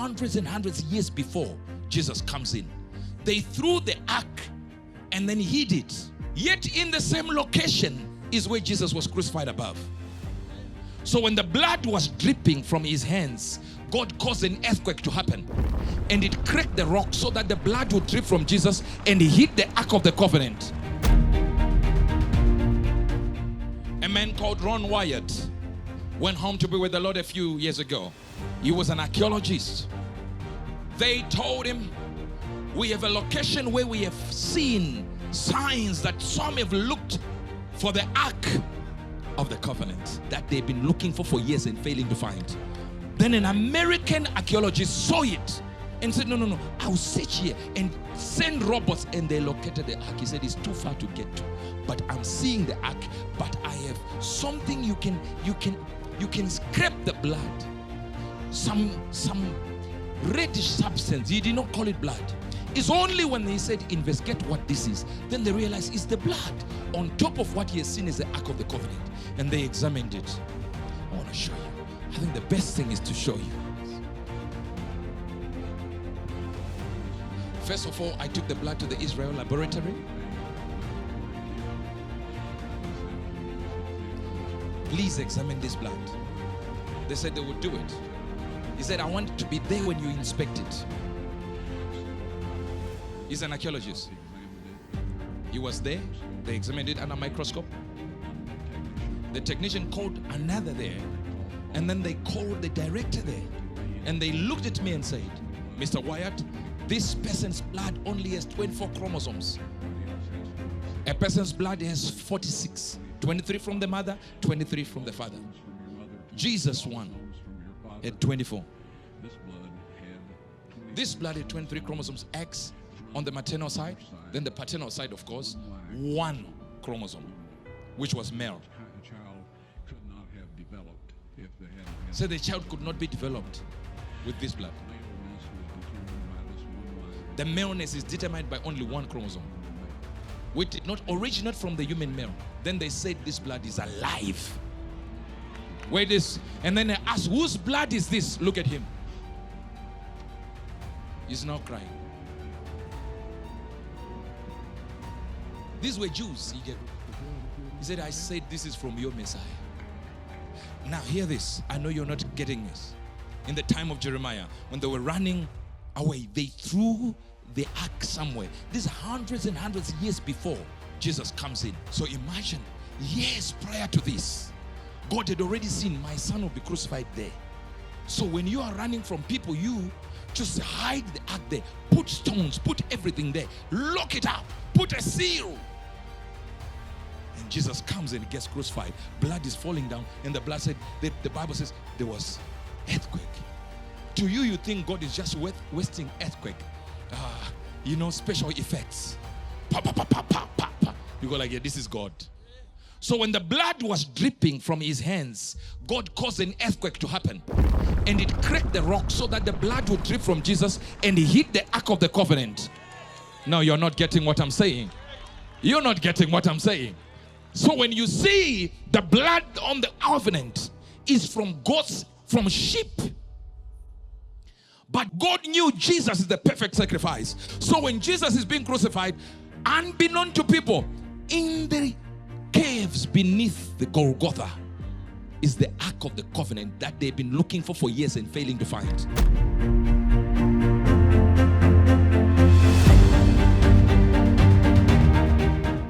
hundreds and hundreds of years before Jesus comes in. They threw the ark and then hid it. Yet in the same location is where Jesus was crucified above. So when the blood was dripping from his hands, God caused an earthquake to happen. And it cracked the rock so that the blood would drip from Jesus and hit the Ark of the Covenant. A man called Wyatt went home to be with the Lord a few years ago. He was an archaeologist. They told him, we have a location where we have seen signs that some have looked for the Ark of the Covenant that they've been looking for years and failing to find. Then an American archaeologist saw it and said, no, I'll search here and send robots, and they located the Ark. He said, it's too far to get to, but I'm seeing the Ark, but I have something you can scrape the blood. Some reddish substance. He did not call it blood. It's only when he said, investigate what this is, then they realized it's the blood on top of what he has seen is the Ark of the Covenant. And they examined it. I want to show you. I think the best thing is to show you. First of all, I took the blood to the Israel laboratory. Please examine this blood. They said they would do it. He said, I want it to be there when you inspect it. He's an archaeologist. He was there. They examined it under a microscope. The technician called another there. And then they called the director there. And they looked at me and said, Mr. Wyatt, this person's blood only has 24 chromosomes. A person's blood has 46. 23 from the mother, 23 from the father. Jesus one had 24. This blood had 23 chromosomes, X on the maternal side. Then the paternal side, of course, one chromosome, which was male. So the child could not be developed with this blood. The maleness is determined by only one chromosome, which did not originate from the human male. Then they said this blood is alive. Wait this, and then they asked, whose blood is this? Look at him. He's now crying. These were Jews. He said, I said this is from your Messiah. Now hear this. I know you're not getting this. In the time of Jeremiah, when they were running away, they threw the ark somewhere. This is hundreds and hundreds of years before Jesus comes in. So imagine, years prior to this, God had already seen my son will be crucified there. So when you are running from people, you just hide the ark there. Put stones, put everything there. Lock it up. Put a seal. And Jesus comes and he gets crucified. Blood is falling down. And the blood said, the Bible says there was earthquake. To you, you think God is just wasting earthquake. Special effects. Pa, pa, pa, pa, pa, pa, pa. You go like, yeah, this is God. So when the blood was dripping from his hands, God caused an earthquake to happen. And it cracked the rock so that the blood would drip from Jesus and he hit the Ark of the Covenant. Now you're not getting what I'm saying. You're not getting what I'm saying. So when you see the blood on the covenant is from goats, from sheep. But God knew Jesus is the perfect sacrifice. So when Jesus is being crucified, unbeknown to people, in the caves beneath the Golgotha is the Ark of the Covenant that they've been looking for years and failing to find.